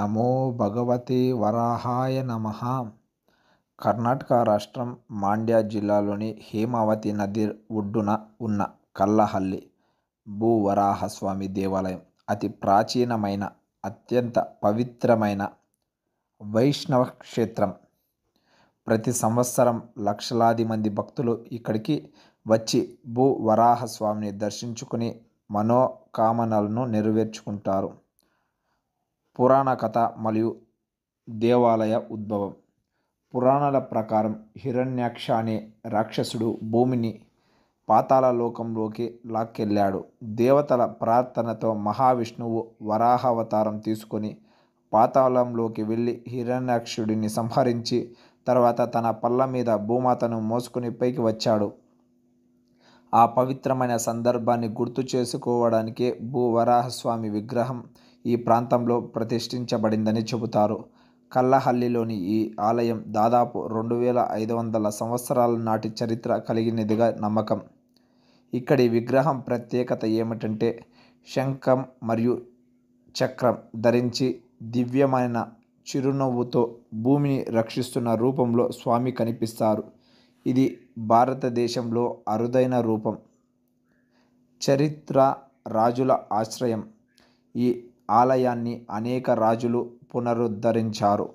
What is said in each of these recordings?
నమో భగవతే వరాహాయ నమః. కర్ణాటక రాష్ట్రం మాండ్య జిల్లాలోని హేమావతి నది ఒడ్డున ఉన్న కల్లహల్లి భూవరాహస్వామి దేవాలయం అతి ప్రాచీనమైన, అత్యంత పవిత్రమైన వైష్ణవ క్షేత్రం. ప్రతి సంవత్సరం లక్షలాది మంది భక్తులు ఇక్కడికి వచ్చి భూవరాహస్వామిని దర్శించుకుని మనోకామనలను నెరవేర్చుకుంటారు. పురాణ కథ మరియు దేవాలయ ఉద్భవం. పురాణాల ప్రకారం హిరణ్యాక్ష అనే రాక్షసుడు భూమిని పాతాళలోకంలోకి లాక్కెళ్ళాడు. దేవతల ప్రార్థనతో మహావిష్ణువు వరాహావతారం తీసుకొని పాతాళంలోకి వెళ్ళి హిరణ్యాక్షుడిని సంహరించి తర్వాత తన పళ్ళ మీద భూమాతను మోసుకొని పైకి వచ్చాడు. ఆ పవిత్రమైన సందర్భాన్ని గుర్తు చేసుకోవడానికే భూవరాహస్వామి విగ్రహం ఈ ప్రాంతంలో ప్రతిష్ఠించబడిందని చెబుతారు. కల్లహల్లిలోని ఈ ఆలయం దాదాపు 2500 సంవత్సరాల నాటి చరిత్ర కలిగినదిగా నమ్మకం. ఇక్కడి విగ్రహం ప్రత్యేకత ఏమిటంటే శంఖం మరియు చక్రం ధరించి దివ్యమైన చిరునవ్వుతో భూమిని రక్షిస్తున్న రూపంలో స్వామి కనిపిస్తారు. ఇది భారతదేశంలో అరుదైన రూపం. చరిత్ర రాజుల ఆశ్రయం. ఈ ఆలయాన్ని అనేక రాజులు పునరుద్ధరించారు.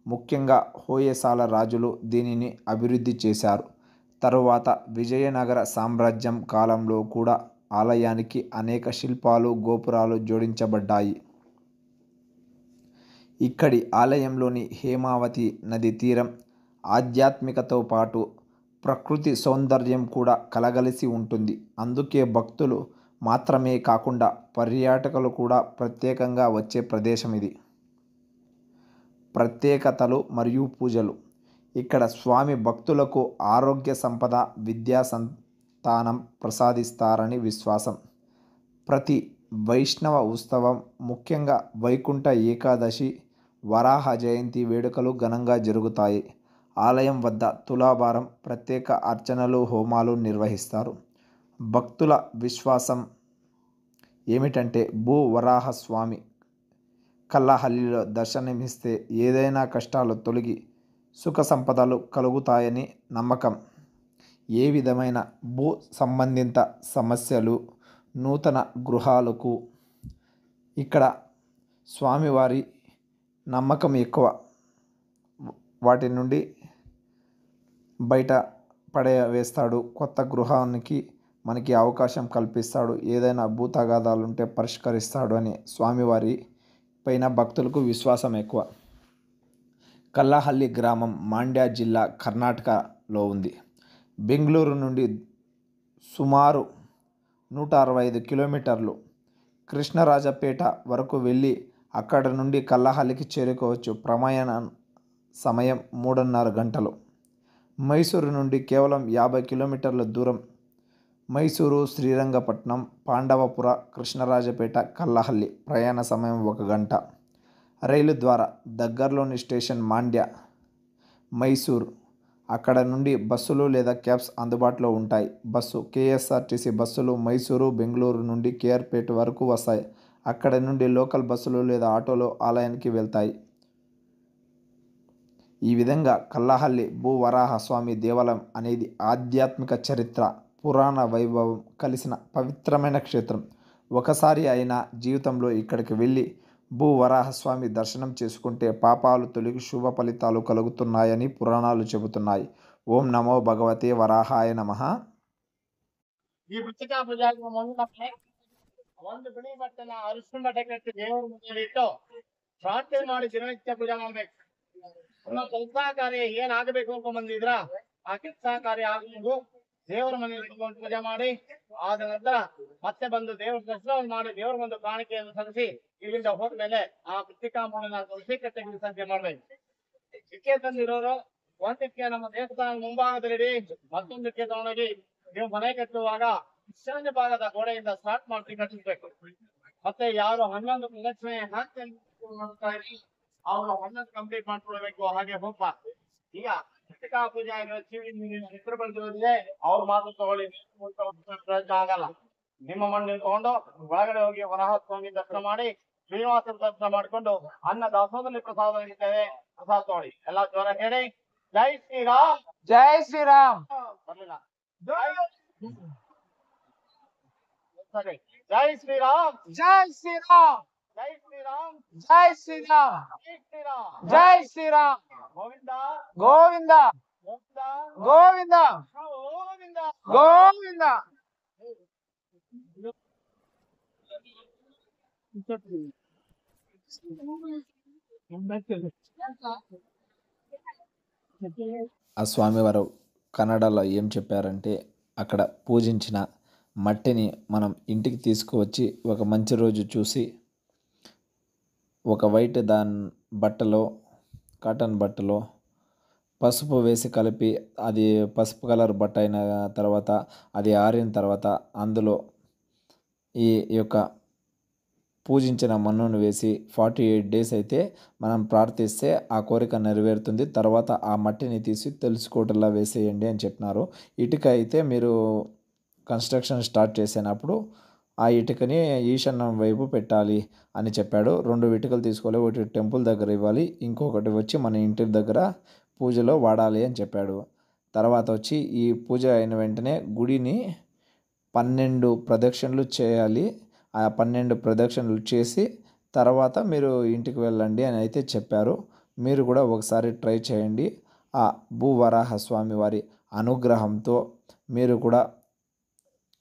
ముఖ్యంగా హోయసాల రాజులు దీనిని అభివృద్ధి చేశారు. తరువాత విజయనగర సామ్రాజ్యం కాలంలో కూడా ఆలయానికి అనేక శిల్పాలు, గోపురాలు జోడించబడ్డాయి. ఇక్కడి ఆలయంలోని హేమావతి నది తీరం ఆధ్యాత్మికతో పాటు ప్రకృతి సౌందర్యం కూడా కలగలిసి ఉంటుంది. అందుకే భక్తులు మాత్రమే కాకుండా పర్యాటకులు కూడా ప్రత్యేకంగా వచ్చే ప్రదేశం ఇది. ప్రత్యేకతలు మరియు పూజలు. ఇక్కడ స్వామి భక్తులకు ఆరోగ్య సంపద, విద్యా సంతానం ప్రసాదిస్తారని విశ్వాసం. ప్రతి వైష్ణవ ఉత్సవం, ముఖ్యంగా వైకుంఠ ఏకాదశి, వరాహ జయంతి వేడుకలు ఘనంగా జరుగుతాయి. ఆలయం వద్ద తులాభారం, ప్రత్యేక అర్చనలు, హోమాలు నిర్వహిస్తారు. భక్తుల విశ్వాసం ఏమిటంటే భూవరాహస్వామి కల్లహల్లిలో దర్శనమిస్తే ఏదైనా కష్టాలు తొలగి సుఖ సంపదలు కలుగుతాయని నమ్మకం. ఏ విధమైన భూ సంబంధిత సమస్యలు, నూతన గృహాలకు ఇక్కడ స్వామివారి నమ్మకం ఎక్కువ. వాటి నుండి బయట పడవేస్తాడు. కొత్త గృహానికి మనకి అవకాశం కల్పిస్తాడు. ఏదైనా భూతగాథాలుంటే పరిష్కరిస్తాడు అని స్వామివారి పైన భక్తులకు విశ్వాసం ఎక్కువ. కల్లహల్లి గ్రామం మాండ్య జిల్లా, కర్ణాటకలో ఉంది. బెంగళూరు నుండి సుమారు 165 కిలోమీటర్లు. కృష్ణరాజపేట వరకు వెళ్ళి అక్కడ నుండి కల్లహల్లికి చేరుకోవచ్చు. ప్రయాణ సమయం 3.5 గంటలు. మైసూరు నుండి కేవలం 50 కిలోమీటర్ల దూరం. మైసూరు, శ్రీరంగపట్నం, పాండవపుర, కృష్ణరాజపేట, కల్లహల్లి ప్రయాణ సమయం 1 గంట. రైలు ద్వారా దగ్గరలోని స్టేషన్ మాండ్య, మైసూరు. అక్కడ నుండి బస్సులు లేదా క్యాబ్స్ అందుబాటులో ఉంటాయి. బస్సు కేఎస్ఆర్టీసీ బస్సులు మైసూరు, బెంగళూరు నుండి కేఆర్పేట వరకు వస్తాయి. అక్కడ నుండి లోకల్ బస్సులు లేదా ఆటోలు ఆలయానికి వెళ్తాయి. ఈ విధంగా కల్లహల్లి భూవరాహస్వామి దేవాలయం అనేది ఆధ్యాత్మిక చరిత్ర, పురాణ వైభవం కలిసిన పవిత్రమైన క్షేత్రం. ఒకసారి అయినా జీవితంలో ఇక్కడికి వెళ్ళి భూవరాహస్వామి దర్శనం చేసుకుంటే పాపాలు తొలగి శుభ ఫలితాలు కలుగుతున్నాయని పురాణాలు చెబుతున్నాయి. ఓం నమో భగవతే వరాహాయ నమః. ಈ ಪುಸ್ತಕ ಪೂಜಾಗೆ ಮುಂದೆ ನಮಗೆ ಒಂದು ಬಿಳಿ ಬಟ್ಟೆನ ಅರಿಶಿನ ಬಟ್ಟೆ ಕಟ್ಟಿ ದೇವರ ಮುಂದೆ ಇಟ್ಟು ಪ್ರಾರ್ಥನೆ ಮಾಡಿ ದಿನನಿತ್ಯ ಪೂಜೆ ಮಾಡ್ಬೇಕು. ನಮ್ಮ ಕೆಲಸ ಕಾರ್ಯ ಏನ್ ಆಗಬೇಕು ಅಂತ ಬಂದಿದ್ರ ಆ ಕೆಲಸ ಕಾರ್ಯ ಆಗಬೇಕು. ದೇವರ ಮನೆಯಲ್ಲಿ ಇಟ್ಕೊಂಡು ಪೂಜೆ ಮಾಡಿ ಆದ ನಂತರ ಮತ್ತೆ ಬಂದು ದೇವರ ದರ್ಶನವನ್ನು ಮಾಡಿ ದೇವರ ಒಂದು ಕಾಣಿಕೆಯನ್ನು ಸಲ್ಲಿಸಿ ಇಲ್ಲಿಂದ ಹೋದ್ಮೇಲೆ ಆ ಪುಸ್ತಕ ಮೂಲನ ತುಳಸಿ ಕಟ್ಟೆಗೆ ವಿಸರ್ಜನೆ ಮಾಡ್ಬೇಕು. ಇಕ್ಕೆ ತಂದಿರೋರು ಒಂದಿಕ್ಕೆ ನಮ್ಮ ದೇವಸ್ಥಾನ ಮುಂಭಾಗದಲ್ಲಿ ಮತ್ತೊಂದಕ್ಕೆ ತಗೊಂಡೋಗಿ ನೀವು ಮನೆ ಕಟ್ಟುವಾಗ ಈಶಾನ್ಯ ಭಾಗದ ಗೋಡೆಯಿಂದ ಸ್ಟಾರ್ಟ್ ಮಾಡಿ ಕಟ್ಟಿಸ್ಬೇಕು. ಮತ್ತೆ ಯಾರು 11 ಪ್ರದಕ್ಷಿಣೆ ಮಾಡ್ತಾ ಇರಿ ಅವರು 11 ಕಂಪ್ಲೀಟ್ ಮಾಡ್ಕೊಳ್ಬೇಕು. ಹಾಗೆ ಹೋಪ ಈಗ ಪುಸ್ತಕ ಪೂಜೆ ಹೆಸರು ಬಂದಿರೋದಿದೆ ಅವ್ರು ಮಾತ್ರ ತಗೊಳ್ಳಿ, ಪ್ರಯತ್ನ ಆಗಲ್ಲ. ನಿಮ್ಮ ಮಣ್ಣು ತಗೊಂಡು ಒಳಗಡೆ ಹೋಗಿ ವರಾಹ ಸ್ವಾಮಿ ದರ್ಶನ ಮಾಡಿ ಶ್ರೀನಿವಾಸನ ದರ್ಶನ ಮಾಡಿಕೊಂಡು ಅನ್ನ ದಾಸೋಹದಲ್ಲಿ ಪ್ರಸಾದ ನೀಡುತ್ತೇವೆ. ಪ್ರಸಾದ ತಗೊಳ್ಳಿ ಎಲ್ಲ ಜೋರ ಹೇಳಿ. ಜೈ ಶ್ರೀರಾಮ್. ಜೈ ಶ್ರೀರಾಮ್. ಬರ್ಲಿಲ್ಲ. ಸರಿ. ಜೈ ಶ್ರೀರಾಮ್. ಜೈ ಶ್ರೀರಾಮ್. ಜೈ ಶ್ರೀರಾಮ್. ಜೈ ಶ್ರೀರಾಮ್. ಜೈ ಶ್ರೀರಾಮ್. ಜೈ ಶ್ರೀರಾಮ್. ಗೋವಿಂದ ಗೋವಿಂದ ಗೋವಿಂದ ಗೋವಿಂದ ಗೋವಿಂದ. ಗೋವಿಂದ. ఆ స్వామివారు కన్నడలో ఏం చెప్పారంటే, అక్కడ పూజించిన మట్టిని మనం ఇంటికి తీసుకువచ్చి ఒక మంచి రోజు చూసి ఒక వైట్ బట్టలో, కాటన్ బట్టలో పసుపు వేసి కలిపి, అది పసుపు కలర్ బట్ట అయిన తర్వాత అది ఆరిన తర్వాత అందులో ఈ యొక్క పూజించిన మన్నును వేసి 48 డేస్ అయితే మనం ప్రార్థిస్తే ఆ కోరిక నెరవేరుతుంది. తర్వాత ఆ మట్టిని తీసి తెలుసుకోవటంలా వేసేయండి అని చెప్పినారు. ఇటుక అయితే మీరు కన్స్ట్రక్షన్ స్టార్ట్ చేసినప్పుడు ఆ ఇటుకని ఈశాన్యం వైపు పెట్టాలి అని చెప్పాడు. 2 ఇటుకలు తీసుకోవాలి, ఒకటి టెంపుల్ దగ్గర ఇవ్వాలి, ఇంకొకటి వచ్చి మన ఇంటి దగ్గర పూజలో వాడాలి అని చెప్పాడు. తర్వాత వచ్చి ఈ పూజ అయిన వెంటనే గుడిని 12 ప్రదక్షిణలు చేయాలి. ఆ 12 ప్రదక్షిణలు చేసి తర్వాత మీరు ఇంటికి వెళ్ళండి అని అయితే చెప్పారు. మీరు కూడా ఒకసారి ట్రై చేయండి. ఆ భూవరాహ స్వామి వారి అనుగ్రహంతో మీరు కూడా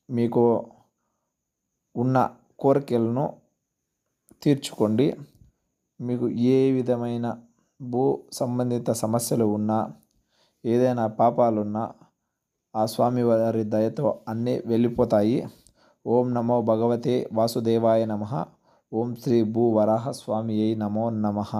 మీకు ఉన్న కోరికలను తీర్చుకోండి. మీకు ఏ విధమైన భూ సంబంధిత సమస్యలు ఉన్నా, ఏదైనా పాపాలున్నా ఆ స్వామివారి దయతో అన్నీ వెళ్ళిపోతాయి. ఓం నమో భగవతే వాసుదేవాయ నమః. ఓం శ్రీ భూ వరాహ స్వామియై నమో నమః.